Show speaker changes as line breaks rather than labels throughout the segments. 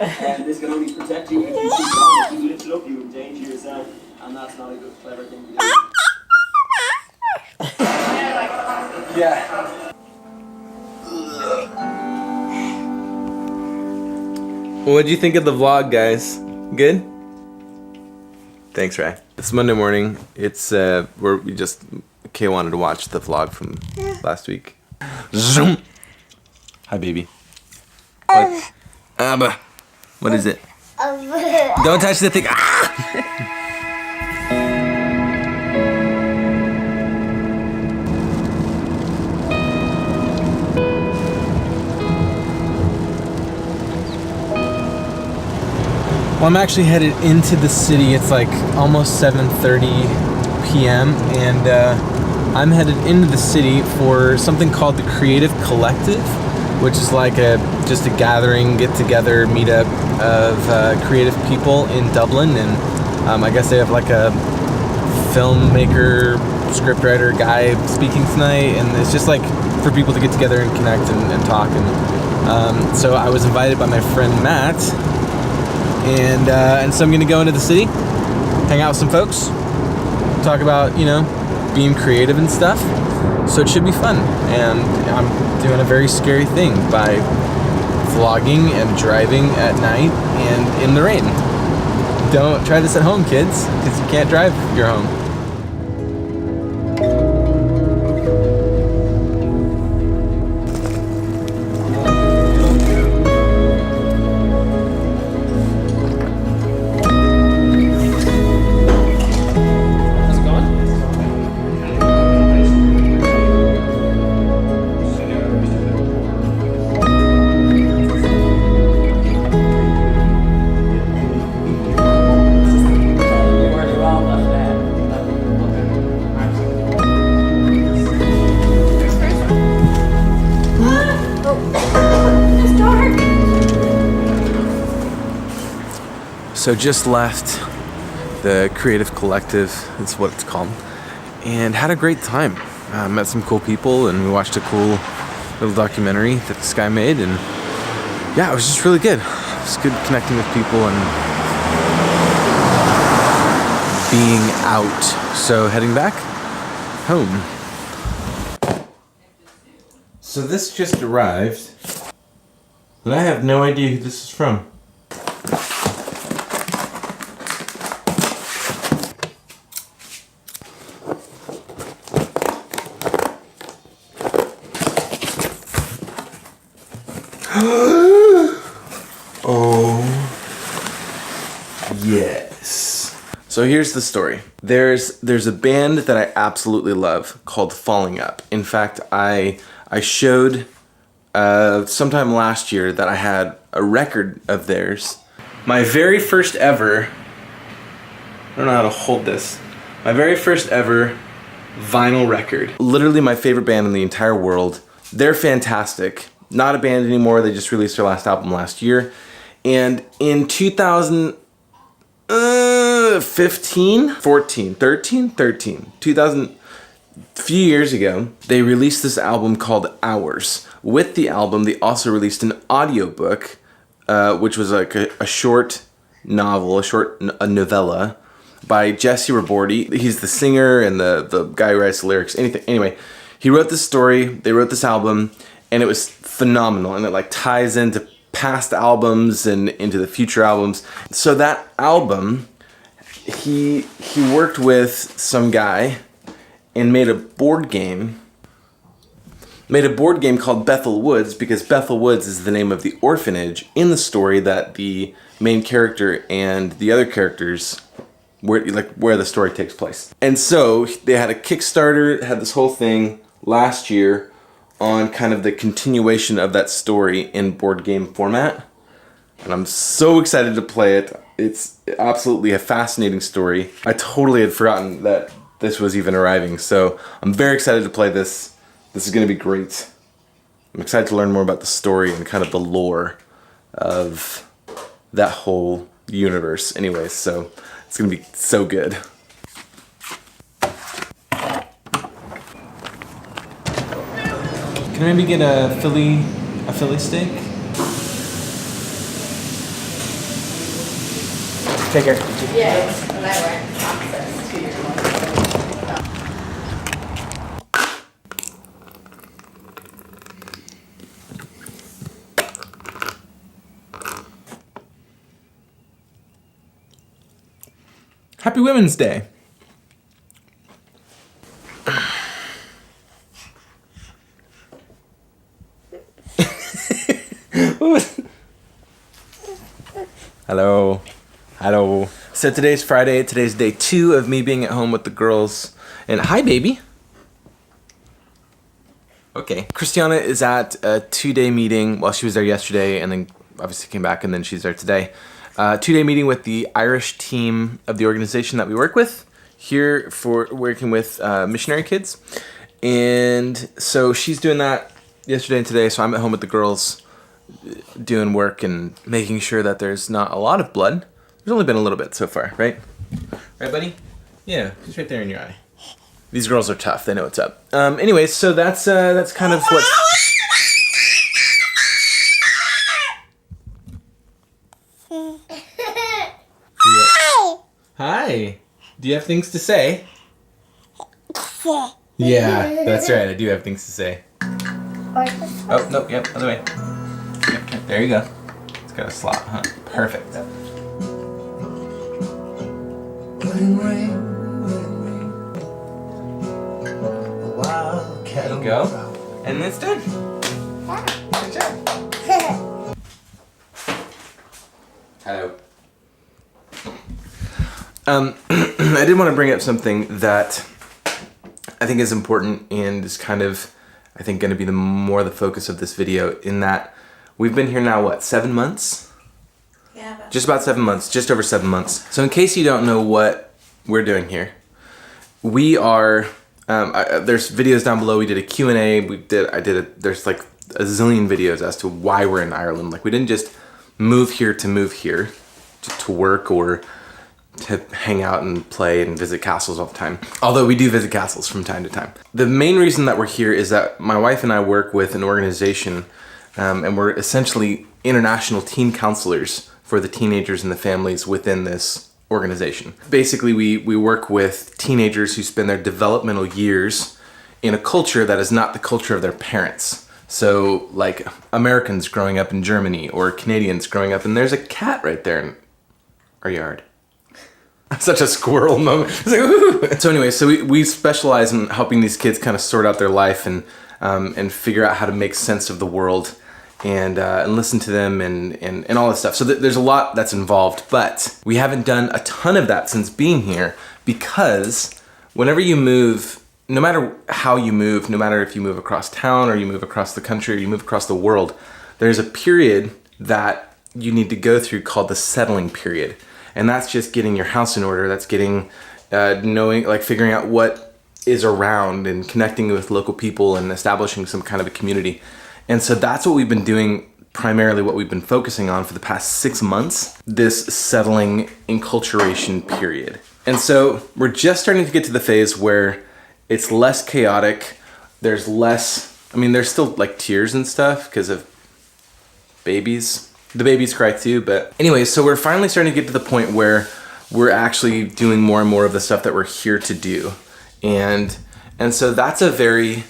And this can only protect you if you keep going. If you lift it up, you endanger yourself, and that's not a good, clever thing to do.
Yeah. What do you think of the vlog, guys? Good? Thanks, Ray. It's Monday morning. It's Kay wanted to watch the vlog from last week. Zoom. Hi, baby. What? Abba. What is it? Don't touch the thing. Ah! Well, I'm actually headed into the city. It's like almost 7:30 p.m. and I'm headed into the city for something called the Creative Collective, which is like just a gathering, get-together, meetup of creative people in Dublin. And I guess they have like a filmmaker, scriptwriter guy speaking tonight, and it's just like for people to get together and connect and talk. And so I was invited by my friend Matt. And so I'm gonna go into the city, hang out with some folks, talk about, you know, being creative and stuff. So it should be fun. And I'm doing a very scary thing by vlogging and driving at night and in the rain. Don't try this at home, kids, because you can't drive your home. So just left the Creative Collective, that's what it's called, and had a great time. Met some cool people, and we watched a cool little documentary that this guy made, and yeah, it was just really good. It was good connecting with people and being out. So heading back home. So this just arrived, and I have no idea who this is from. Oh, yes. So here's the story. There's a band that I absolutely love called Falling Up. In fact, I showed sometime last year that I had a record of theirs. My very first ever, I don't know how to hold this, my very first ever vinyl record. Literally my favorite band in the entire world. They're fantastic. Not a band anymore, they just released their last album last year. And in 2013, 2000, a few years ago, they released this album called Hours. With the album, they also released an audiobook, which was like a short novel, a novella, by Jesse Raborti. He's the singer and the guy who writes the lyrics, anything. Anyway, he wrote this story, they wrote this album, and it was phenomenal, and it like ties into past albums and into the future albums. So that album, he worked with some guy and made a board game called Bethel Woods, because Bethel Woods is the name of the orphanage in the story that the main character and the other characters, where the story takes place. And so they had a Kickstarter, had this whole thing last year on kind of the continuation of that story in board game format. And I'm so excited to play it. It's absolutely a fascinating story. I totally had forgotten that this was even arriving, so I'm very excited to play this. This is gonna be great. I'm excited to learn more about the story and kind of the lore of that whole universe. Anyways, so it's gonna be so good. Can I maybe get a Philly steak? Take care.
Yes, and I went access to your one.
Happy Women's Day. Hello. Hello. So today's Friday. Today's day 2 of me being at home with the girls. And hi, baby. Okay. Christiana is at a 2-day meeting. Well, she was there yesterday and then obviously came back and then she's there today. 2-day meeting with the Irish team of the organization that we work with here for working with missionary kids. And so she's doing that yesterday and today. So I'm at home with the girls doing work and making sure that there's not a lot of blood. There's only been a little bit so far, right? Right, buddy? Yeah, it's right there in your eye. These girls are tough. They know what's up. Anyways, so that's kind of what. Hi. Do you have things to say? Yeah, that's right. I do have things to say. Oh, nope, yep, other way. Yep, there you go. It's got a slot, huh? Perfect. There you go. And it's done. Good job. Hello. I did want to bring up something that I think is important and is kind of, I think, going to be the focus of this video, in that we've been here now, what, 7 months?
Yeah.
Just about 7 months, just over 7 months. So in case you don't know what we're doing here, we are, there's videos down below. We did a Q&A. There's like a zillion videos as to why we're in Ireland. Like, we didn't just move here to work or to hang out and play and visit castles all the time. Although we do visit castles from time to time. The main reason that we're here is that my wife and I work with an organization, and we're essentially international teen counselors for the teenagers and the families within this organization. Basically, we work with teenagers who spend their developmental years in a culture that is not the culture of their parents. So, like Americans growing up in Germany or Canadians growing up, and there's a cat right there in our yard. Such a squirrel moment. It's like, ooh. So anyway, so we specialize in helping these kids kind of sort out their life and figure out how to make sense of the world and listen to them and all this stuff. So there's a lot that's involved, but we haven't done a ton of that since being here, because whenever you move, no matter how you move, no matter if you move across town or you move across the country or you move across the world, there's a period that you need to go through called the settling period. And that's just getting your house in order. That's getting, figuring out what is around and connecting with local people and establishing some kind of a community. And so that's what we've been doing, primarily what we've been focusing on for the past 6 months, this settling enculturation period. And so we're just starting to get to the phase where it's less chaotic. There's less, there's still like tears and stuff because of babies. The babies cry too, but anyway, so we're finally starting to get to the point where we're actually doing more and more of the stuff that we're here to do. And so that's a very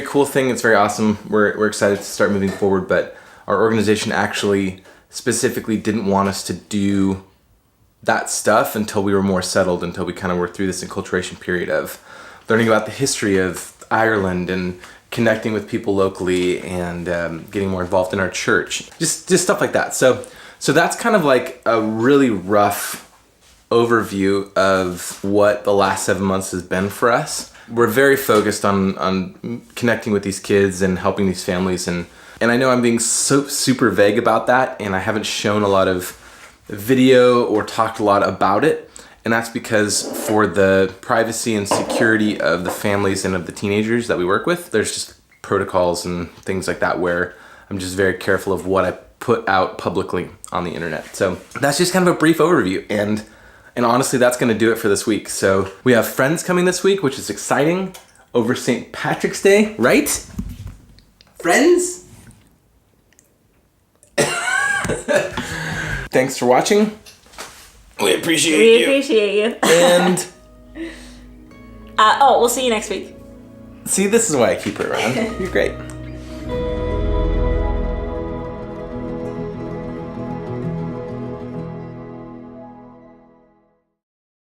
cool thing. It's very awesome. We're excited to start moving forward, but our organization actually specifically didn't want us to do that stuff until we were more settled, until we kind of were through this enculturation period of learning about the history of Ireland and connecting with people locally and getting more involved in our church, just stuff like that. So that's kind of like a really rough overview of what the last 7 months has been for us. We're very focused on connecting with these kids and helping these families, and I know I'm being so super vague about that, and I haven't shown a lot of video or talked a lot about it. And that's because for the privacy and security of the families and of the teenagers that we work with, there's just protocols and things like that where I'm just very careful of what I put out publicly on the internet. So that's just kind of a brief overview. And honestly, that's going to do it for this week. So we have friends coming this week, which is exciting, over St. Patrick's Day, right? Friends? Thanks for watching. We appreciate
We
you.
appreciate you.
And
Oh, we'll see you next week.
see, this is why I keep her around. You're great.